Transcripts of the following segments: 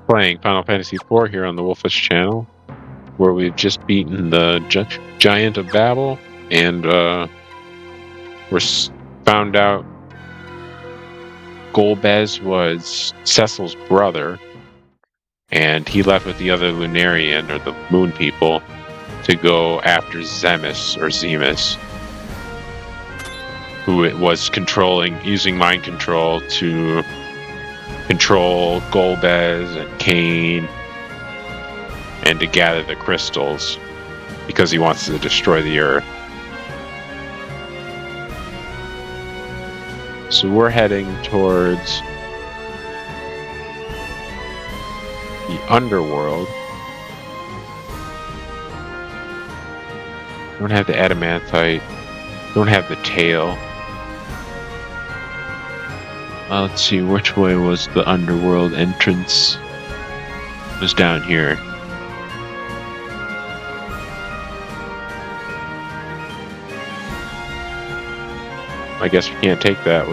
Playing Final Fantasy IV here on the Wolfish channel, where we've just beaten the Giant of Babel, and found out Golbez was Cecil's brother, and he left with the other Lunarian, or the Moon People, to go after Zemus, or Zemus, who it was using mind control to control Golbez and Cain, and to gather the crystals, because he wants to destroy the Earth. So we're heading towards the underworld. Don't have the adamantite. Don't have the tail. Let's see, which way was the underworld entrance? It was down here. I guess we can't take that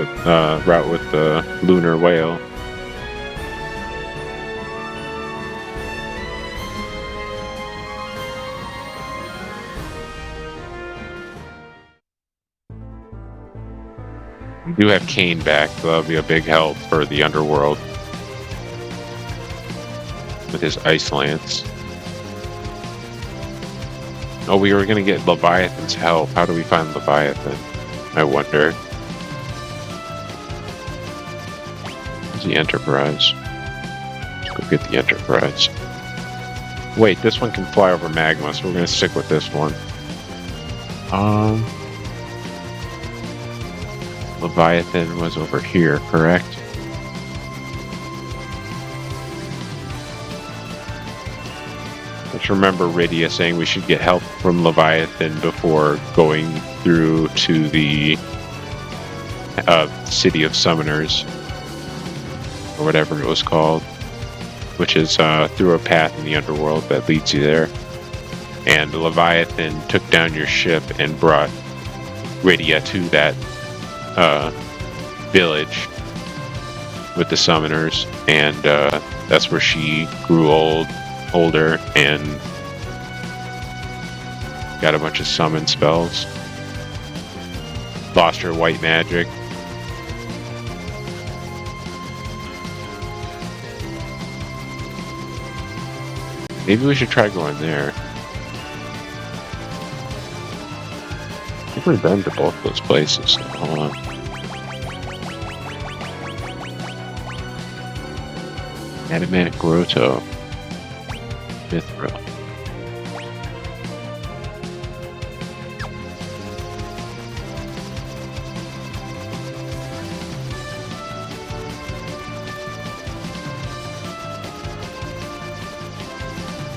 route with the lunar whale. We do have Cain back, so that'll be a big help for the underworld with his ice lance. Oh, we were going to get Leviathan's help. How do we find Leviathan? I wonder. Where's the Enterprise? Let's go get the Enterprise. Wait, this one can fly over magma, so we're going to stick with this one. Leviathan was over here, correct? Let's remember Rydia saying we should get help from Leviathan before going through to the City of Summoners, or whatever it was called, which is through a path in the underworld that leads you there. And Leviathan took down your ship and brought Rydia to that village with the Summoners, and that's where she grew older and got a bunch of summon spells. Lost her white magic. Maybe we should try going there. I think we've been to both those places. Hold on. Adamant Grotto. Mithril.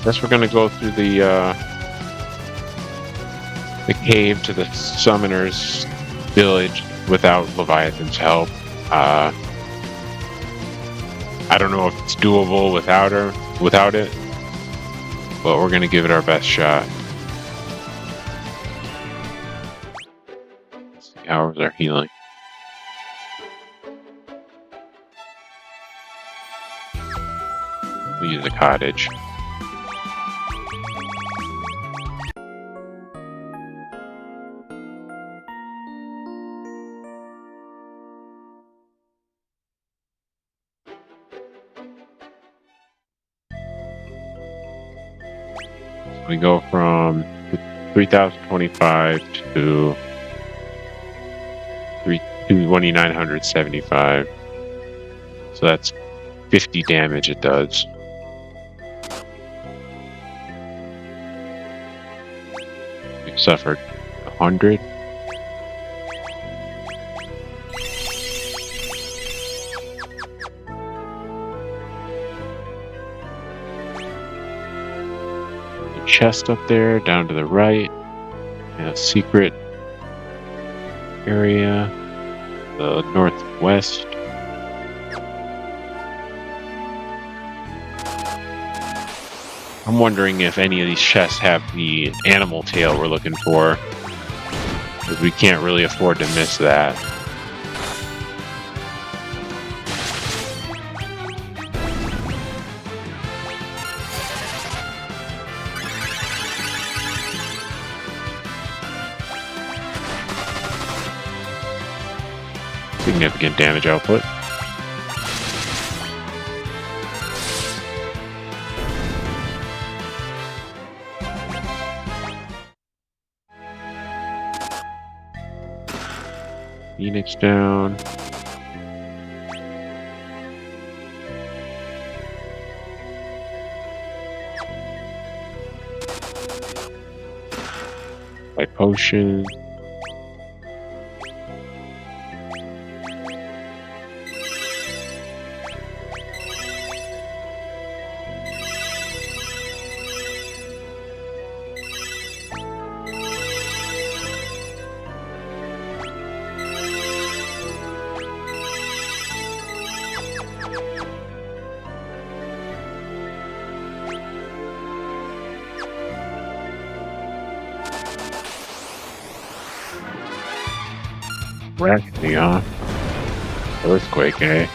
Guess we're gonna go through the cave to the Summoner's village without Leviathan's help. I don't know if it's doable without it, but we're gonna give it our best shot. Let's see, how is our healing? We'll use the cottage. We go from 3,025 to 2,975. So that's 50 damage it does. We've suffered 100. Chest up there, down to the right, and a secret area, the northwest. I'm wondering if any of these chests have the animal tail we're looking for, because we can't really afford to miss that. significant damage output. Phoenix down. By potion. Wrecking off. Earthquake, eh?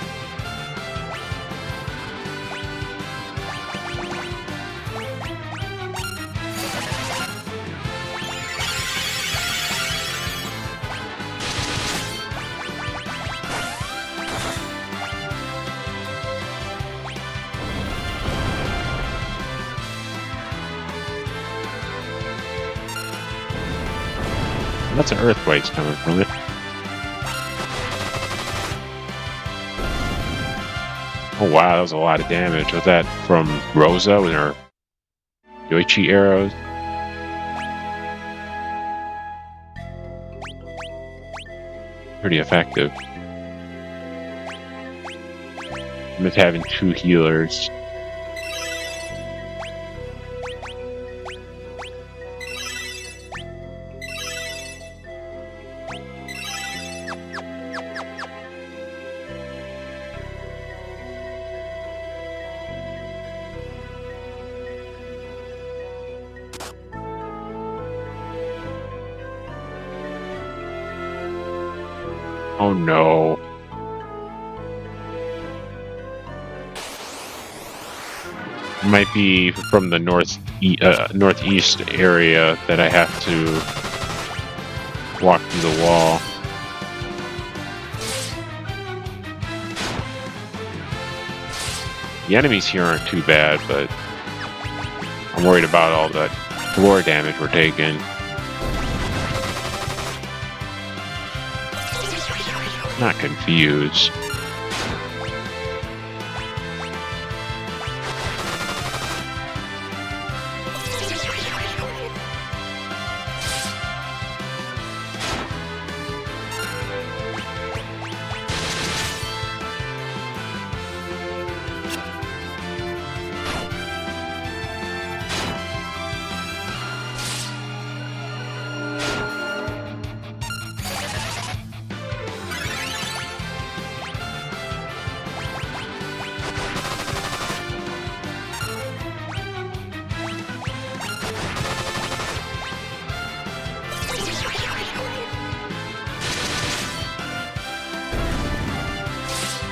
Lots of earthquakes coming from it. Oh wow, that was a lot of damage. Was that from Rosa with her Yoichi arrows? Pretty effective. I'm just having 2 healers. Oh no. It might be from the northeast area that I have to walk through the wall. The enemies here aren't too bad, but I'm worried about all that floor damage we're taking. Not confused.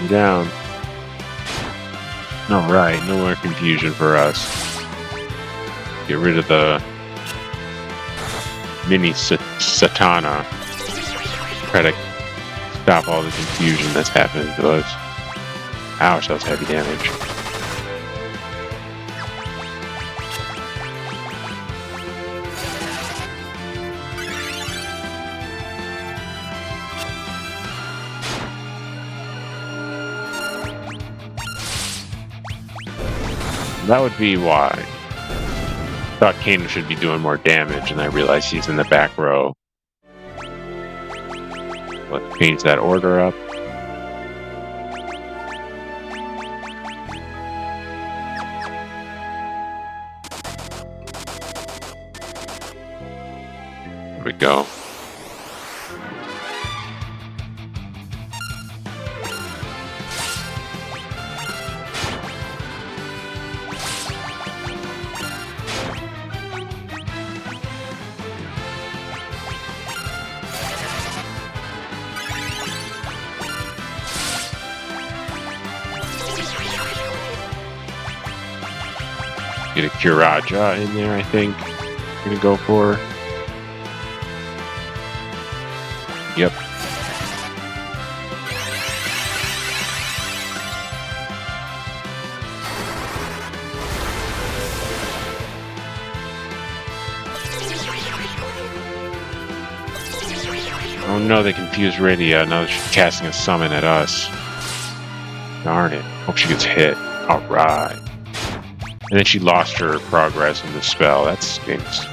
Down. Alright, no more confusion for us. Get rid of the mini Satana. Try to stop all the confusion that's happening to us. Ouch, that was heavy damage. That would be why. Thought Kanan should be doing more damage, and I realized he's in the back row. Let's change that order up. There we go. Get a Kiraja in there, I think. I'm gonna go for. Yep. Oh no, they confused Rydia. Now she's casting a summon at us. Darn it. Hope she gets hit. Alright. And then she lost her progress in the spell. That stinks.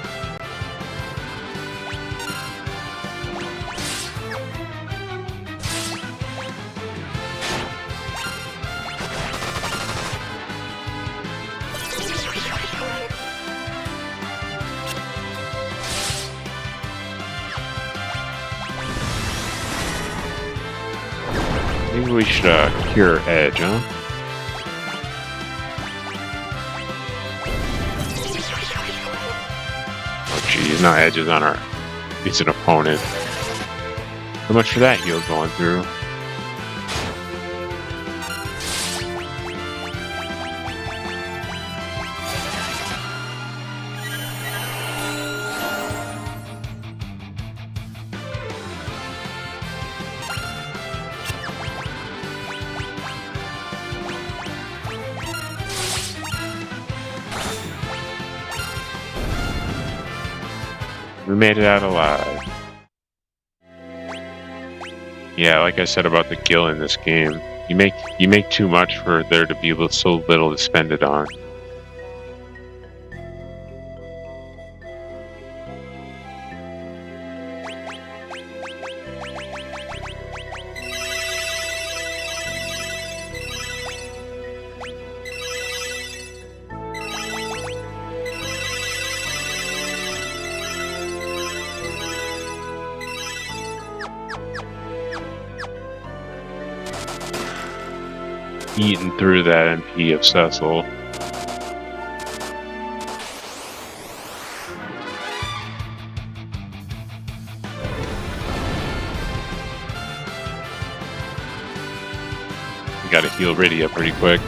Maybe we should cure Edge, huh? Oh geez, now Edge is on our... It's an opponent. So much for that heal going through. We made it out alive. Yeah, like I said about the gil in this game, you make too much for there to be so little to spend it on. Eating through that MP of Cecil. We gotta heal Rydia pretty quick.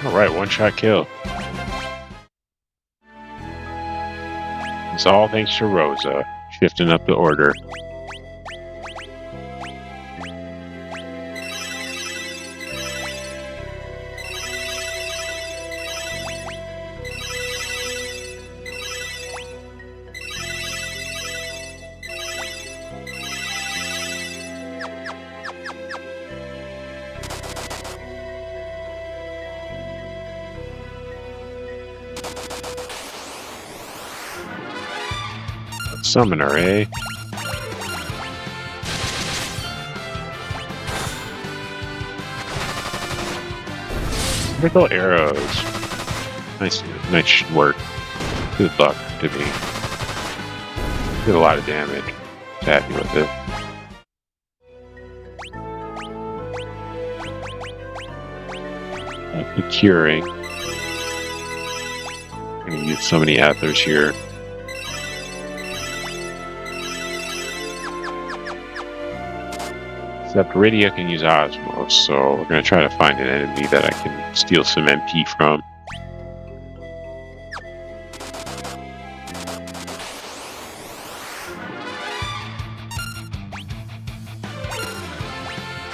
Alright, one-shot kill. It's all thanks to Rosa. Shifting up the order. Summoner, eh? Critical arrows. Nice work. Good luck to me. Did a lot of damage. Happy with it. The curing. I'm gonna use so many ethers here. Except Rydia can use Osmos, so we're going to try to find an enemy that I can steal some MP from.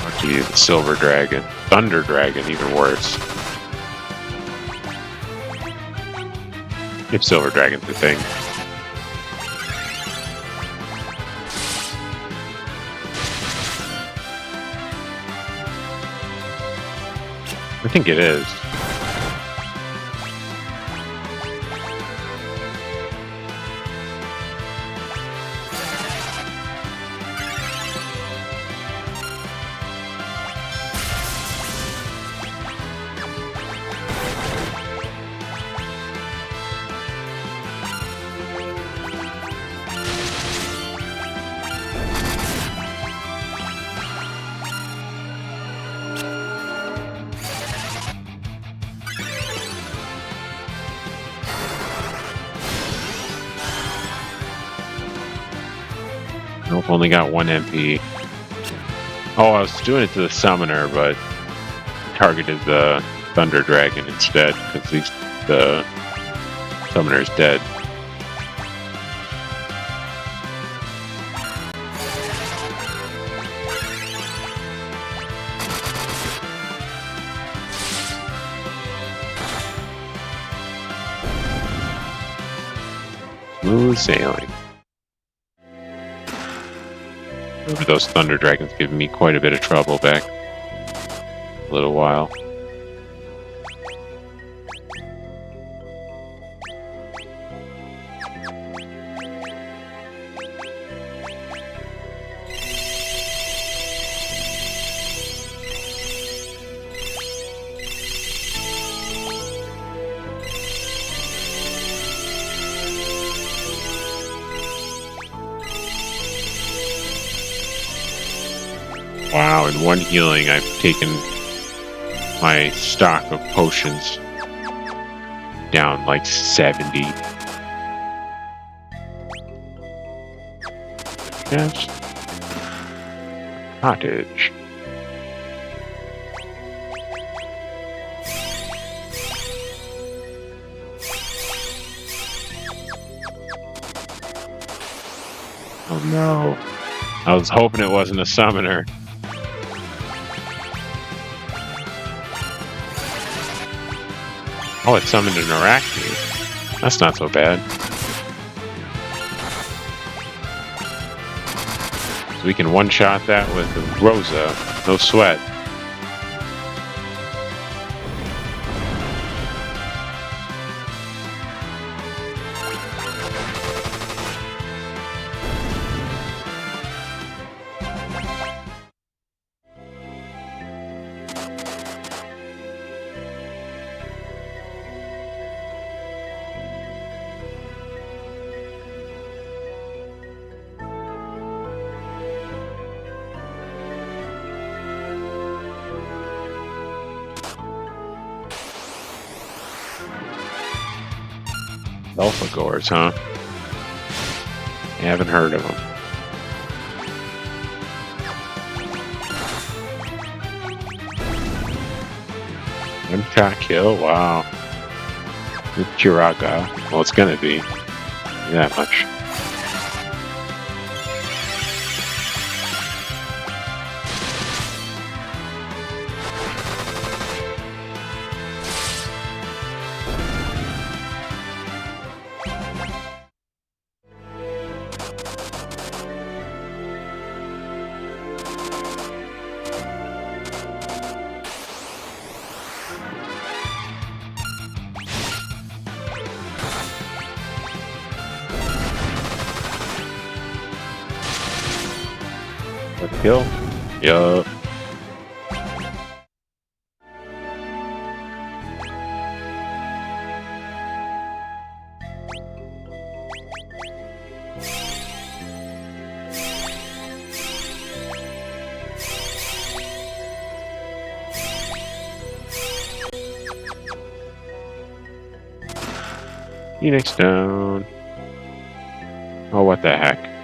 Oh gee, the Silver Dragon. Thunder Dragon, even worse. If Silver Dragon's the thing. I think it is. Nope, only got 1 MP. Oh, I was doing it to the summoner, but targeted the Thunder Dragon instead, because the summoner's dead. Smooth sailing. Remember those thunder dragons giving me quite a bit of trouble back a little while. Wow, in one healing, I've taken my stock of potions down like 70. Yes. Cottage. Oh no. I was hoping it wasn't a summoner. Oh, it summoned an Arachne. That's not so bad. So we can one-shot that with Rosa. No sweat. Alphagors, huh? I haven't heard of them. One-shot kill? Wow. With Kiraga. Well, it's gonna be that much. Kill? Yup. Phoenix down. Oh, what the heck?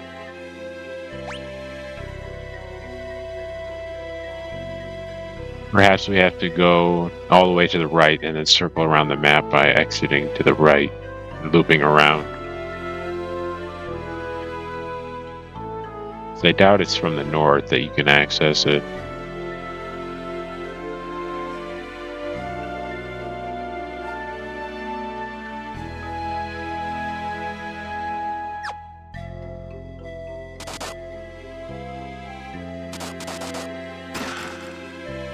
Perhaps we have to go all the way to the right and then circle around the map by exiting to the right, looping around. So I doubt it's from the north that you can access it.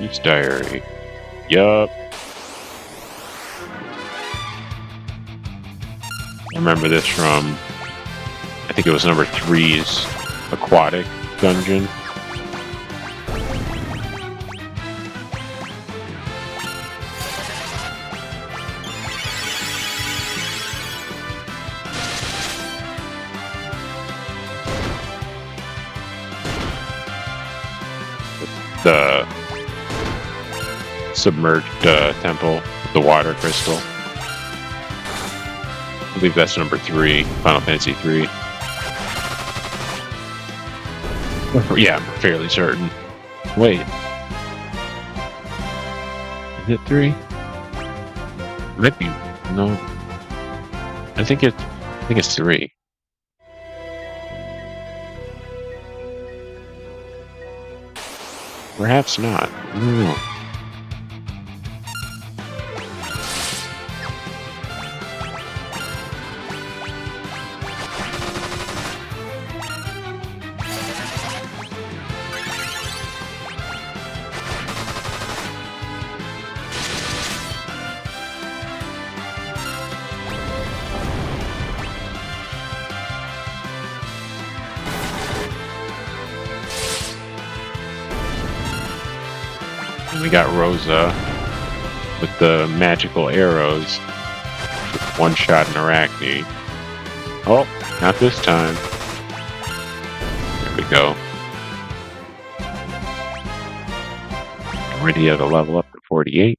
Each diary. Yup. I remember this from, I think it was number 3's aquatic dungeon. The submerged temple, the water crystal. I believe that's number 3, Final Fantasy 3. Yeah, I'm fairly certain. Wait. Is it 3? Might be. No. I think it's 3. Perhaps not. I don't know. And we got Rosa with the magical arrows. Just one shot an Arachne. Oh, not this time. There we go. Already at a level up to 48.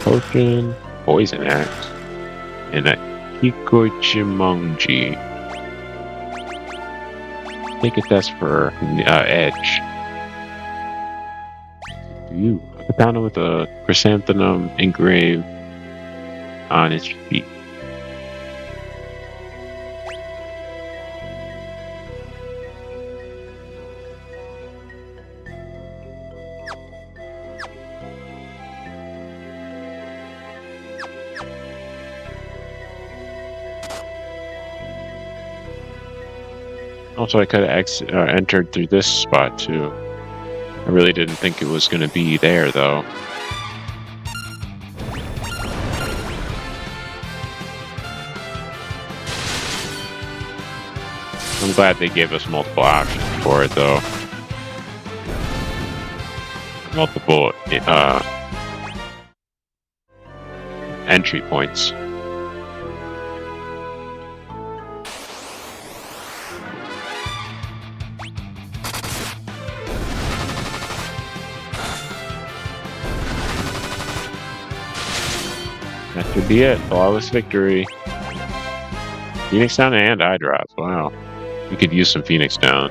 Potion, Poison Axe, and a Kikochimonji. Take a test for Edge. Ooh, I found it with a chrysanthemum engraved on its feet. Also, I could have entered through this spot too. I really didn't think it was going to be there, though. I'm glad they gave us multiple options for it, though. Multiple entry points. That should be it. Flawless victory. Phoenix Down and eye drops. Wow. We could use some Phoenix Down.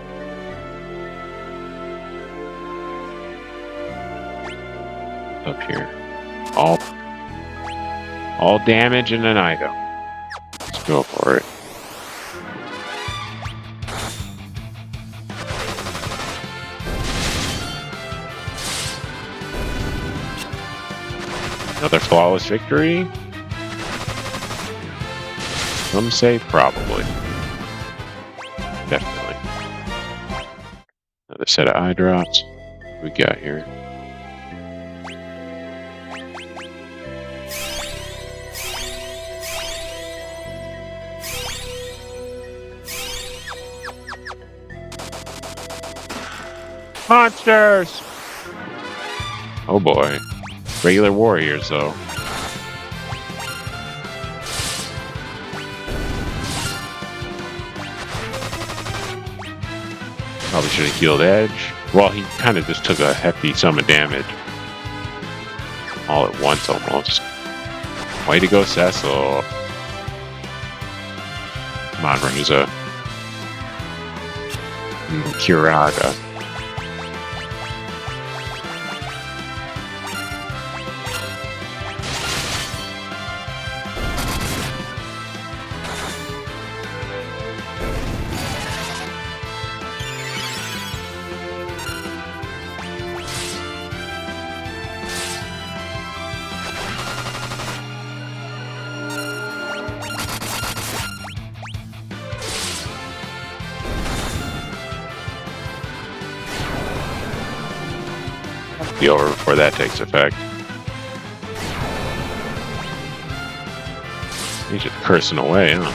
Up here. All damage and an item. Let's go for it. Another flawless victory? Some say probably. Definitely. Another set of eye drops. What we got here? Monsters! Oh boy. Regular warriors, though. Probably should have healed Edge. Well, he kind of just took a hefty sum of damage. All at once, almost. Way to go, Cecil. Come on, Rosa. Curaga. Be over before that takes effect. He's just cursing away, huh?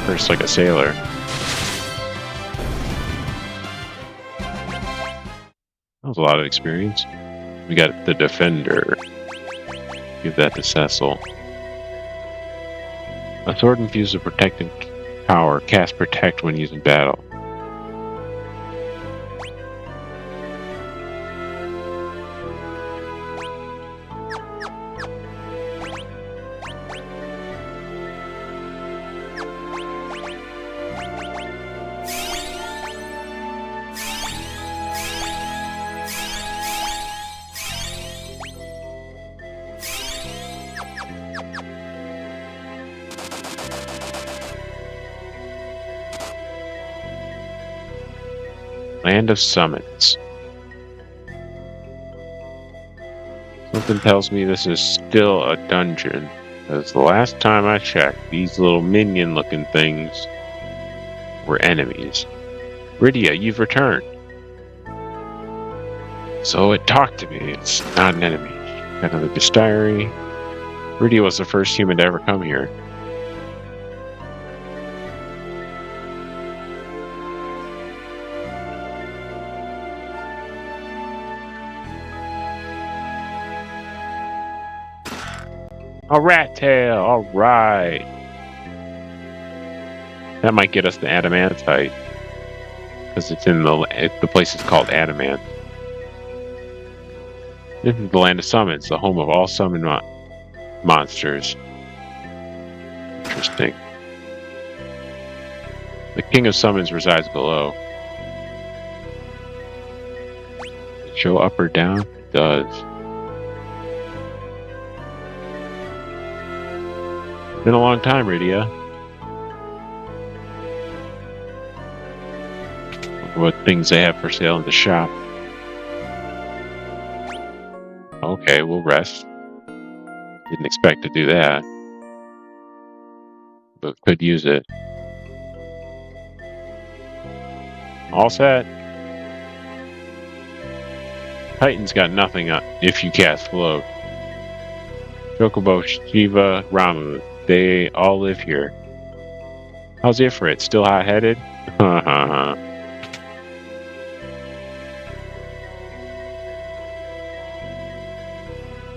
Curse like a sailor. That was a lot of experience. We got the Defender. Give that to Cecil. A sword infused with protecting power. Cast Protect when using battle. Land of Summons. Something tells me this is still a dungeon. Because the last time I checked, these little minion-looking things were enemies. Rydia, you've returned. So it talked to me. It's not an enemy. Got another diary. Rydia was the first human to ever come here. A rat tail! Alright! That might get us to Adamantite. Because it's in the place is called Adamant. This is the land of summons, the home of all summon monsters. Interesting. The king of summons resides below. Show up or down? It does. Been a long time, Rydia. What things they have for sale in the shop. Okay, we'll rest. Didn't expect to do that. But could use it. All set. Titan's got nothing on if you cast float. Chocobo, Shiva, Ramu. They all live here. How's Ifrit? Still hot-headed?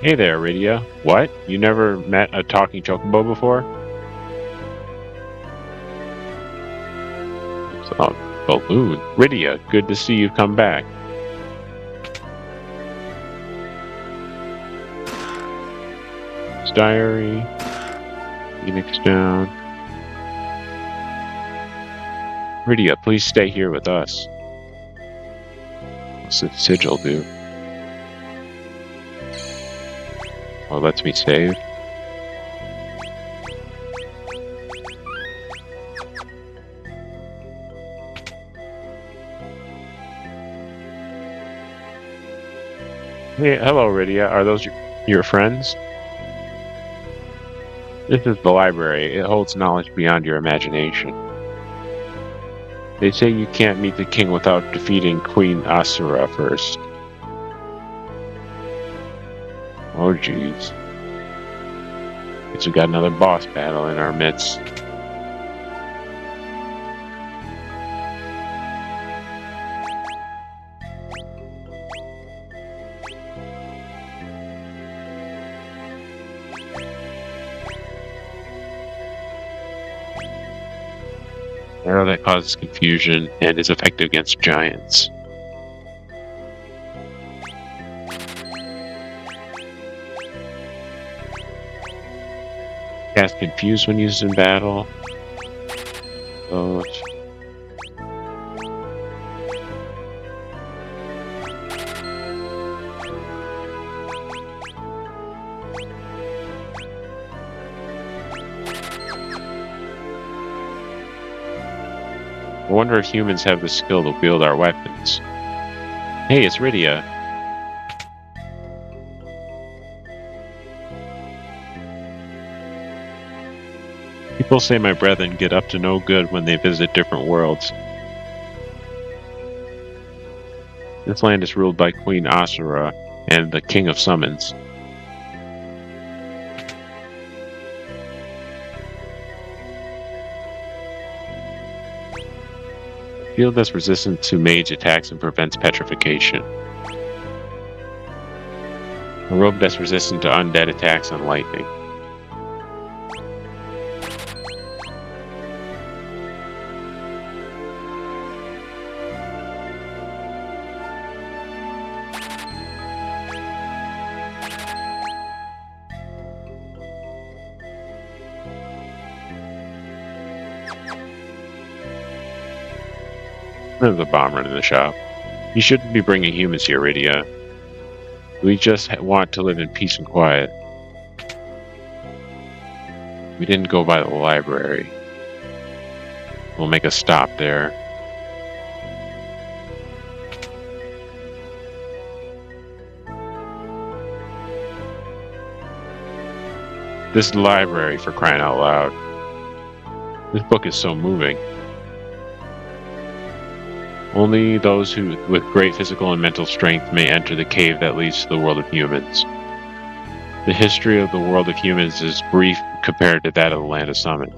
Hey there, Rydia. What? You never met a talking chocobo before? Oh, balloon. Rydia, good to see you've come back. Diary. Phoenix down. Rydia, please stay here with us. What's the sigil do? Oh, lets me save. Hey, hello, Rydia. Are those your friends? This is the library. It holds knowledge beyond your imagination. They say you can't meet the king without defeating Queen Asura first. Oh, jeez. Guess we got another boss battle in our midst. Arrow that causes confusion and is effective against giants. Cast Confuse when used in battle. Those. I wonder if humans have the skill to wield our weapons. Hey, it's Rydia. People say my brethren get up to no good when they visit different worlds. This land is ruled by Queen Asura and the King of Summons. Shield that's resistant to mage attacks and prevents petrification. A robe that's resistant to undead attacks and lightning. There's a bomb running the shop. You shouldn't be bringing humans here, Rydia. We just want to live in peace and quiet. We didn't go by the library. We'll make a stop there. This library, for crying out loud. This book is so moving. Only those who, with great physical and mental strength, may enter the cave that leads to the world of humans. The history of the world of humans is brief compared to that of the land of summons.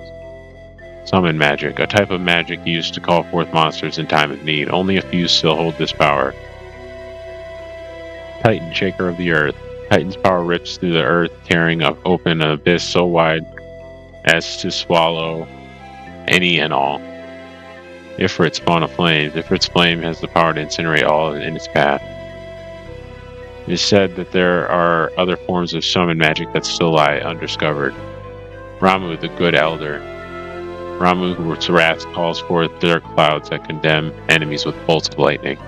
Summon magic, a type of magic used to call forth monsters in time of need. Only a few still hold this power. Titan, shaker of the earth. Titan's power rips through the earth, tearing open an abyss so wide as to swallow any and all. Ifrit, spawn of flames. Ifrit's flame has the power to incinerate all in its path. It is said that there are other forms of summon magic that still lie undiscovered. Ramuh, the good elder. Ramuh, whose wrath calls forth dark clouds that condemn enemies with bolts of lightning.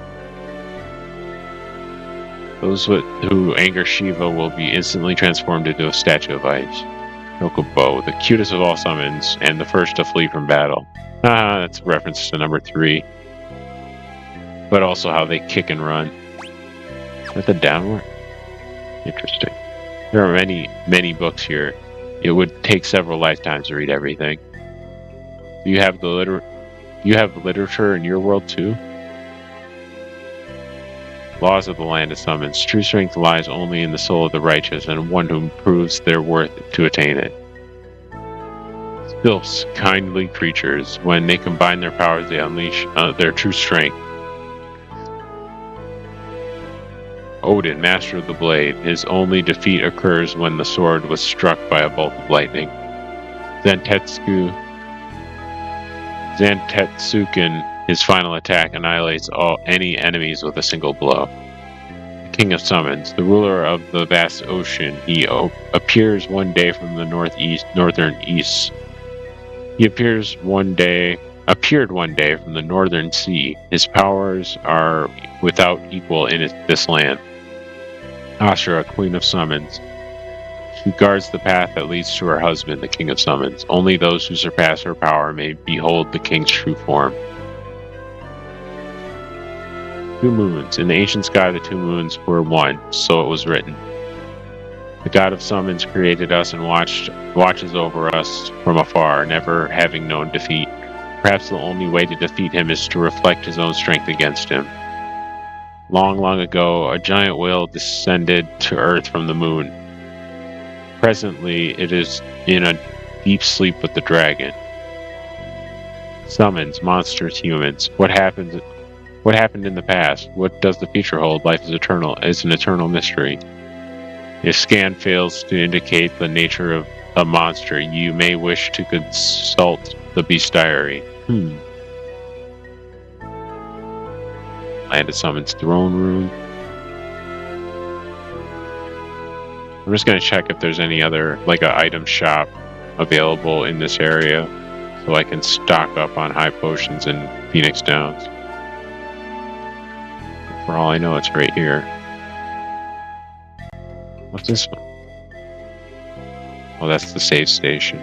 Those who anger Shiva will be instantly transformed into a statue of ice. Chocobo, the cutest of all summons, and the first to flee from battle. That's a reference to number 3. But also how they kick and run. Is that the downward? Interesting. There are many books here. It would take several lifetimes to read everything. Do you have literature in your world too? Laws of the land of summons. True strength lies only in the soul of the righteous, and one who proves their worth to attain it. Sylphs, kindly creatures. When they combine their powers, they unleash their true strength. Odin, master of the blade. His only defeat occurs when the sword was struck by a bolt of lightning. Zantetsuken, his final attack, annihilates any enemies with a single blow. The King of Summons, the ruler of the vast ocean, he appears one day from the northern east. He appeared one day from the northern sea. His powers are without equal in this land. Ashura, Queen of Summons. She guards the path that leads to her husband, the King of Summons. Only those who surpass her power may behold the king's true form. 2 moons. In the ancient sky, the 2 moons were one, so it was written. The God of Summons created us and watches over us from afar, never having known defeat. Perhaps the only way to defeat him is to reflect his own strength against him. Long, long ago, a giant whale descended to Earth from the moon. Presently, it is in a deep sleep with the dragon. Summons, monsters, humans. What happened in the past? What does the future hold? Life is eternal. It's an eternal mystery. If scan fails to indicate the nature of a monster, you may wish to consult the Beast Diary. Land of Summons throne room. I'm just going to check if there's any other, like a item shop available in this area, so I can stock up on high potions in Phoenix Downs. For all I know, it's right here. What's this one? Oh, that's the save station.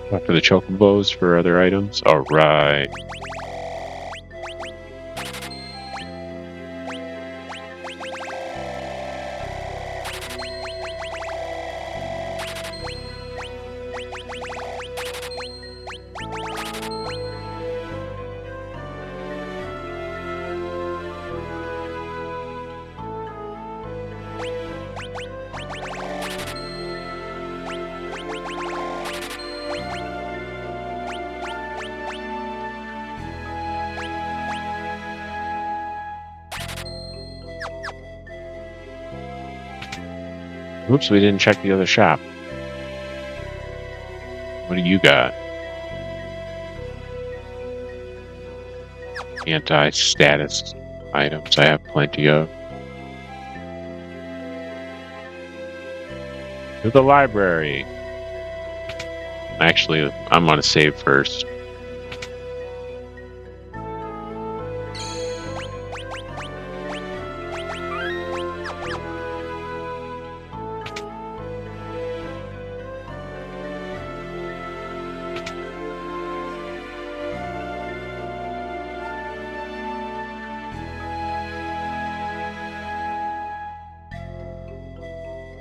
Talk to the chocobos for other items. Alright. Oops, we didn't check the other shop. What do you got? Anti-status items I have plenty of. To the library. Actually, I'm gonna save first.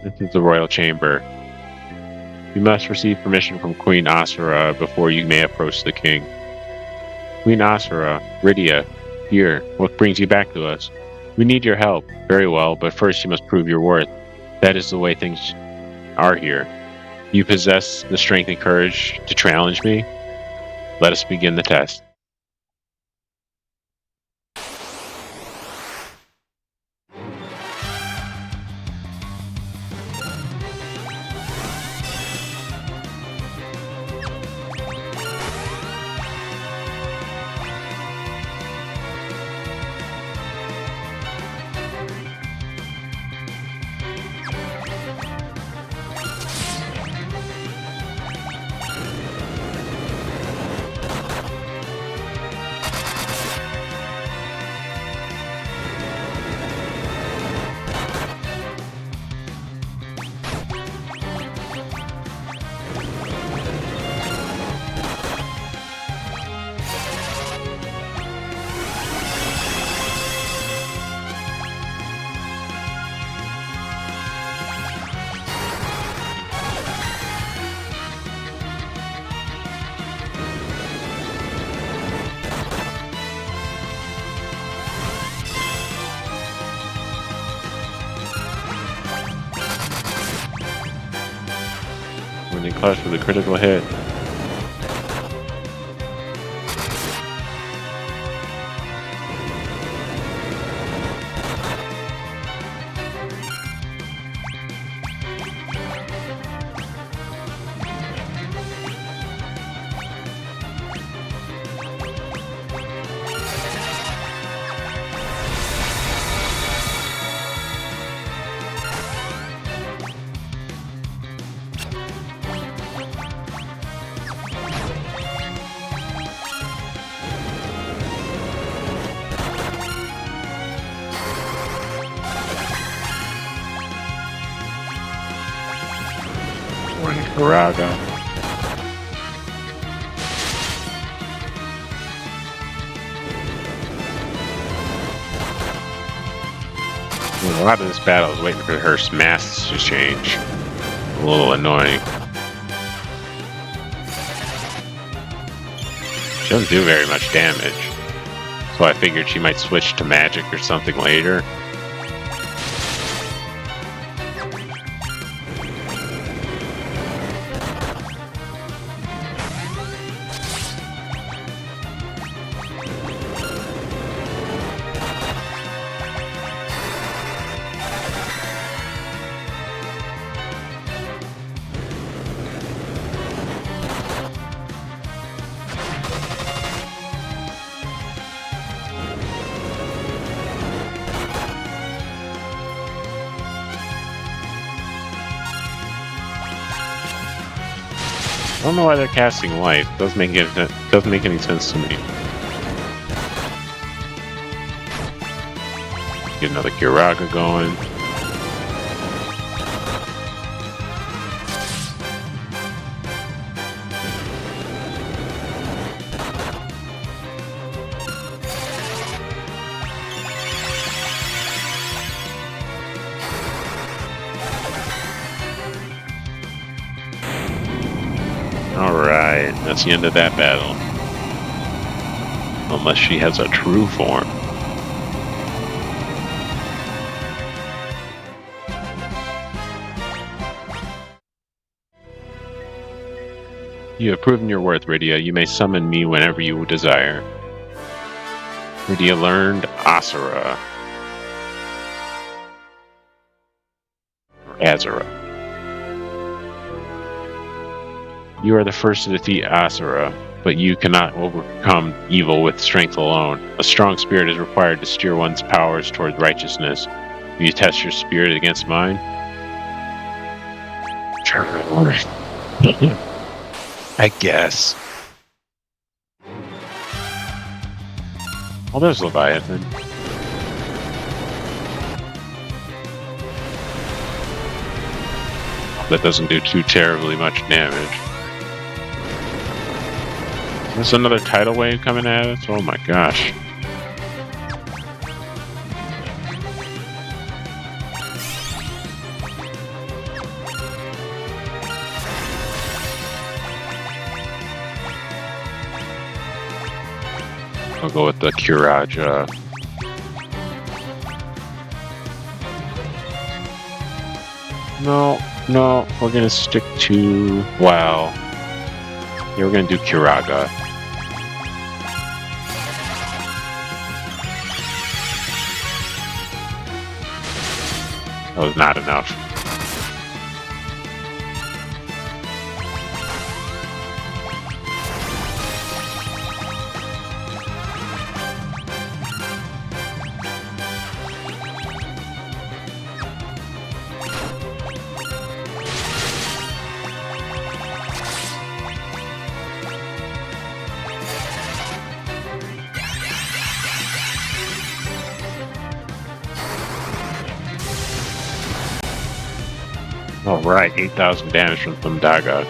This is the royal chamber. You must receive permission from Queen Asura before you may approach the king. Queen Asura, Rydia, here, what brings you back to us? We need your help. Very well, but first you must prove your worth. That is the way things are here. You possess the strength and courage to challenge me? Let us begin the test. When they clutch with a critical hit. Karaga. A lot of this battle is waiting for her masks to change. A little annoying. She doesn't do very much damage. So I figured she might switch to magic or something later. I don't know why they're casting life. Doesn't make any sense to me. Get another Kiraga going. Alright, that's the end of that battle. Unless she has a true form. You have proven your worth, Rydia. You may summon me whenever you desire. Rydia learned Asura. Or Azura. You are the first to defeat Asura, but you cannot overcome evil with strength alone. A strong spirit is required to steer one's powers toward righteousness. Will you test your spirit against mine? I guess. Oh, there's Leviathan. That doesn't do too terribly much damage. There's another tidal wave coming at us? Oh my gosh. I'll go with the Kuraja. No, we're gonna stick to, well, yeah, we're gonna do Kiraga. That was not enough. Alright, 8,000 damage from Thundaga.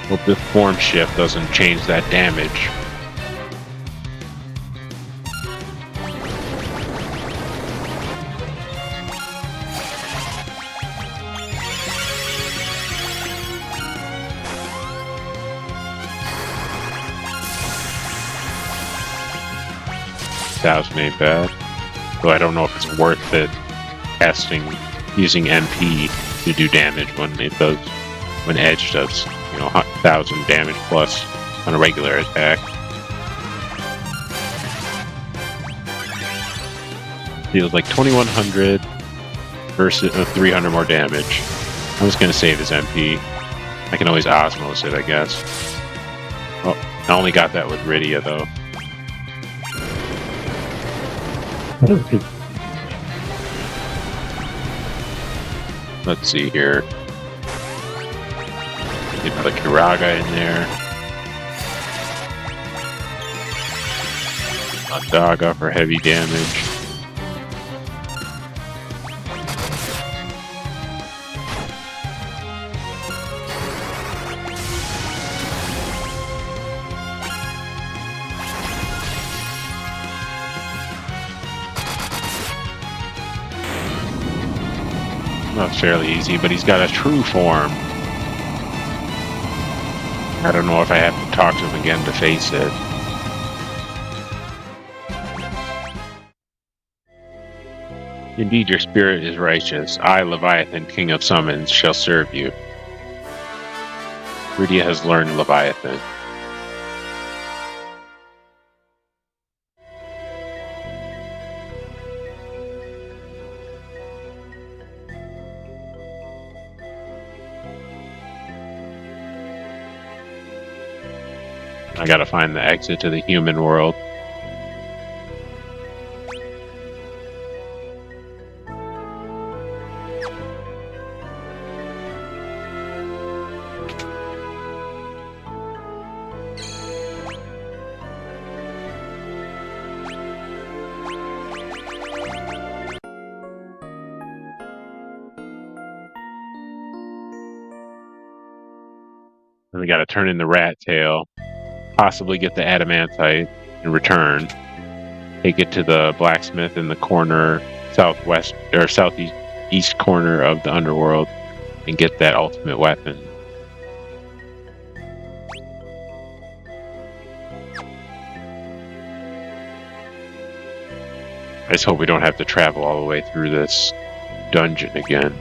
Hope this form shift doesn't change that damage. Thousand ain't bad. Though I don't know if it's worth it using MP to do damage when it does, when Edge does, 1,000 damage plus on a regular attack. Deals like 2,100 versus 300 more damage. I'm just gonna save his MP. I can always Osmos it, I guess. Oh, I only got that with Rydia though. Let's see here. Get another Kiraga in there. Thundaga for heavy damage. Not fairly easy, but he's got a true form. I don't know if I have to talk to him again to face it. Indeed, your spirit is righteous. I, Leviathan, King of Summons, shall serve you. Rydia has learned Leviathan. I gotta find the exit to the human world. And we gotta turn in the rat tail. Possibly get the adamantite in return. Take it to the blacksmith in the corner southwest or southeast corner of the underworld and get that ultimate weapon. I just hope we don't have to travel all the way through this dungeon again.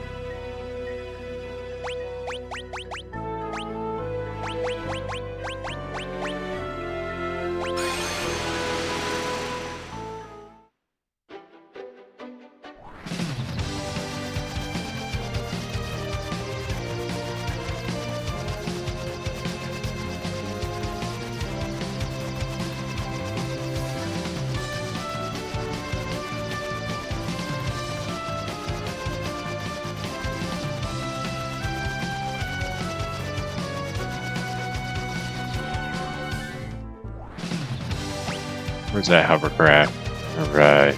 Where's that hovercraft? Alright.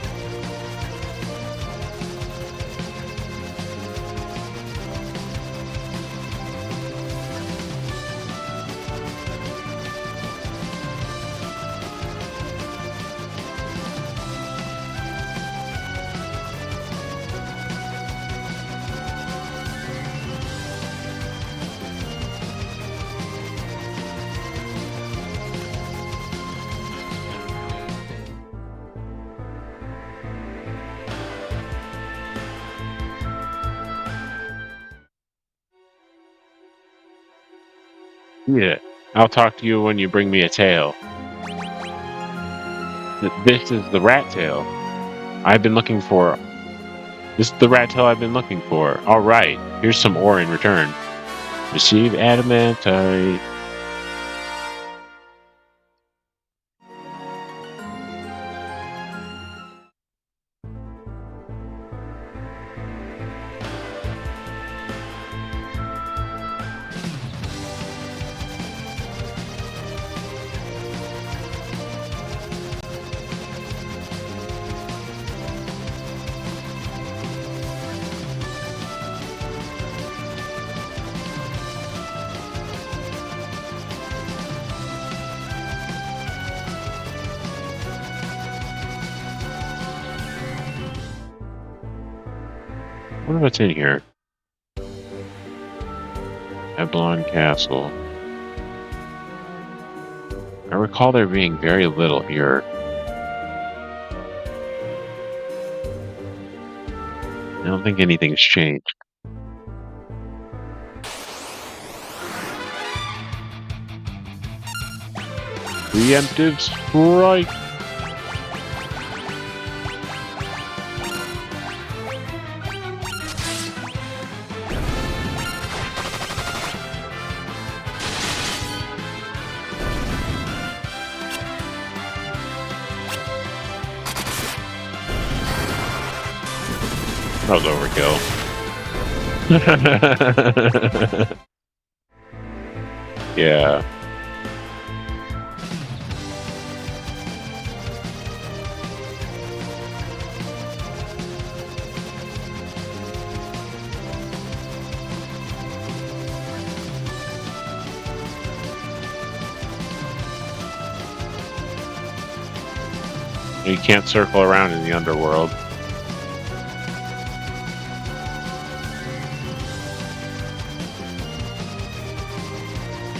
Yeah. I'll talk to you when you bring me a tail. This is the rat tail I've been looking for. This is the rat tail I've been looking for. All right. Here's some ore in return. Receive adamantite. I wonder what's in here. Eblon Castle. I recall there being very little here. I don't think anything's changed. Preemptive strike! That was overkill. Yeah. You can't circle around in the underworld.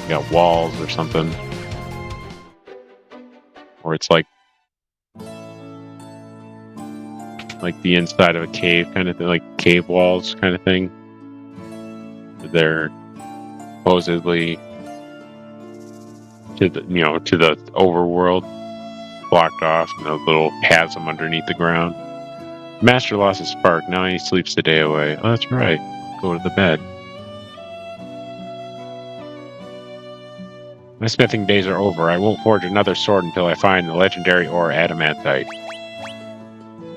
You got walls or something. Or it's like the inside of a cave kind of thing, like cave walls kind of thing. They're supposedly to the overworld, blocked off in a little chasm underneath the ground. Master lost his spark. Now he sleeps the day away. Oh, that's right. Go to the bed. My smithing days are over. I won't forge another sword until I find the legendary ore adamantite.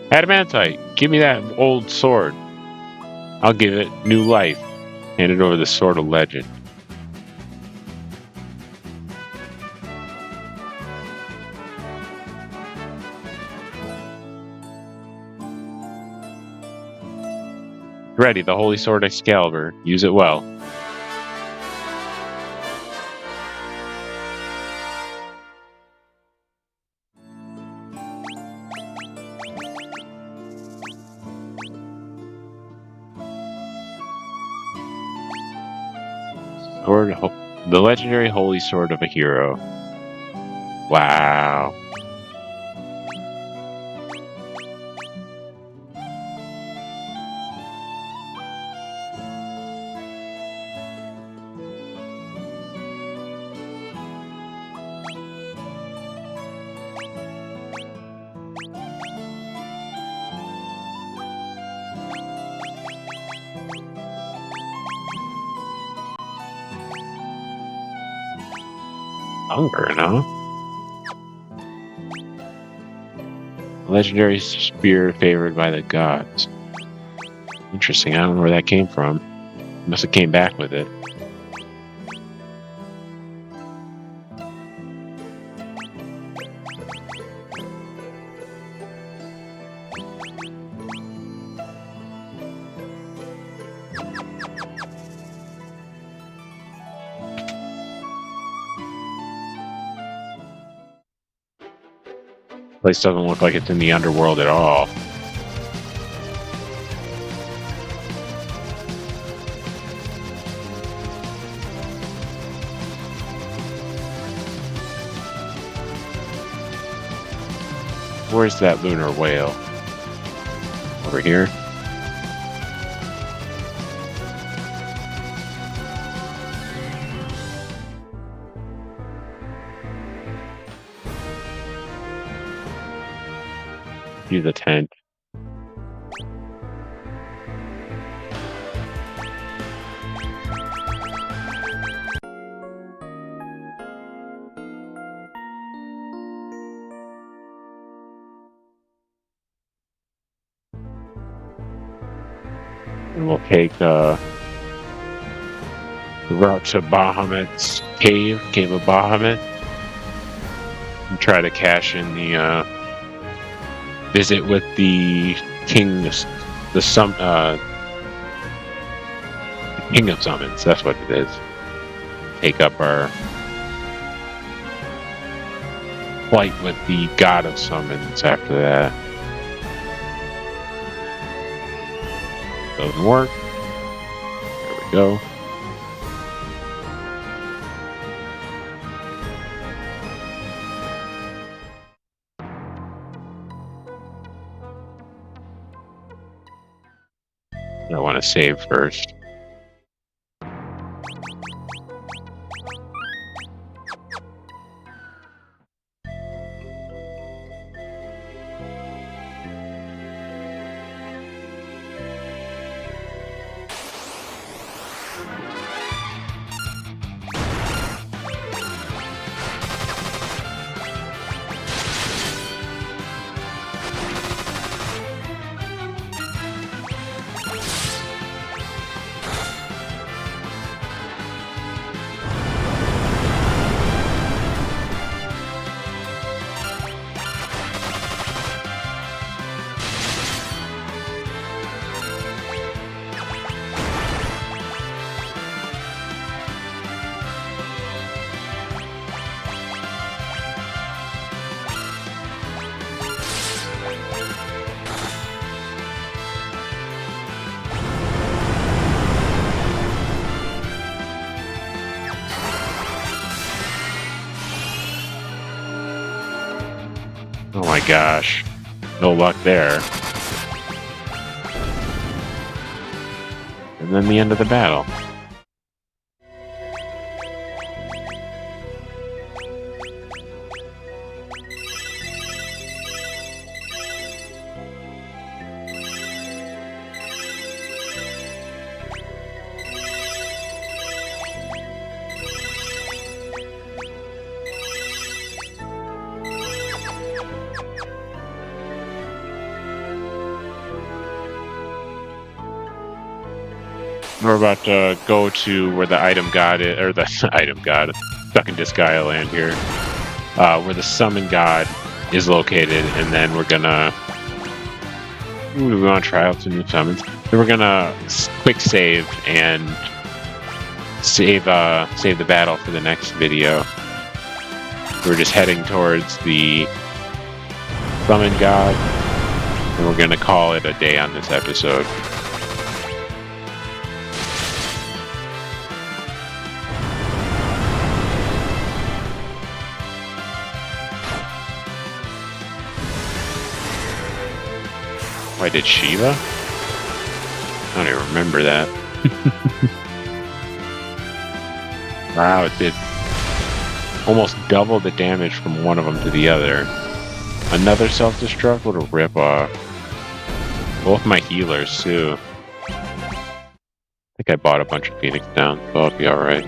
Adamantite! Give me that old sword. I'll give it new life. Handed over the sword of legend. Ready, the holy sword Excalibur. Use it well. The legendary holy sword of a hero. Wow. Hunger, no? Legendary spear favored by the gods. Interesting. I don't know where that came from. Must have came back with it. Place doesn't look like it's in the underworld at all. Where's that lunar whale? Over here? use a tent. And we'll take the route to Bahamut's cave of Bahamut, and try to cash in the visit with the king, the king of summons. That's what it is. Take up our fight with the god of summons after that. Doesn't work. There we go. I want to save first. Oh my gosh. No luck there. And then the end of the battle. We're about to go to where the item god is, or the item god, stuck in Disgaea land here, where the summon god is located, and then we're gonna. Ooh, we want to try out some new summons. Then we're gonna quick save and save the battle for the next video. We're just heading towards the summon god, and we're gonna call it a day on this episode. Why did Shiva? I don't even remember that. Wow, it did almost double the damage from one of them to the other. Another self-destruct? What a rip-off. Both my healers, too. I think I bought a bunch of Phoenix down, so I'll be alright.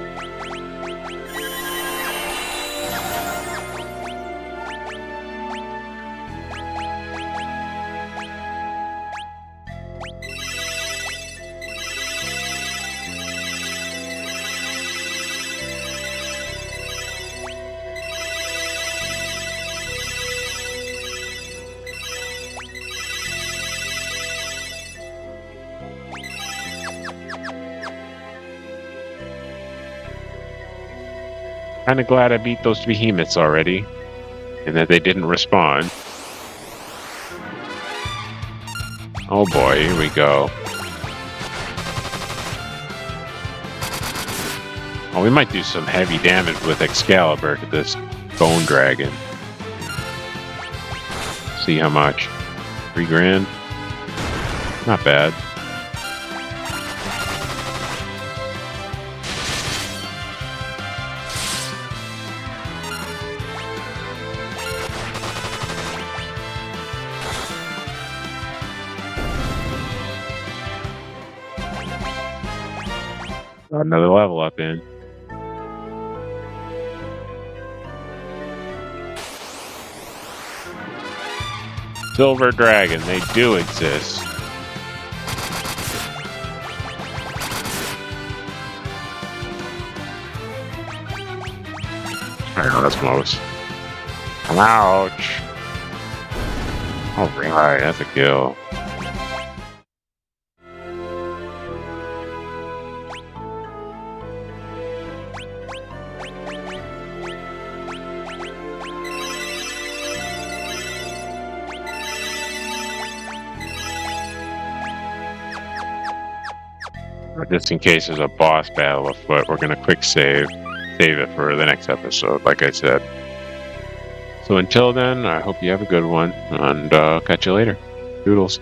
Kinda glad I beat those behemoths already, and that they didn't respawn. Oh boy, here we go. Oh, we might do some heavy damage with Excalibur to this bone dragon. See how much. 3 grand? Not bad. Got another level up in. Silver Dragon, they do exist. I know that's most. Ouch. Alright, that's a kill. Just in case there's a boss battle afoot, we're gonna quick save it for the next episode, like I said. So until then, I hope you have a good one, and catch you later. Doodles.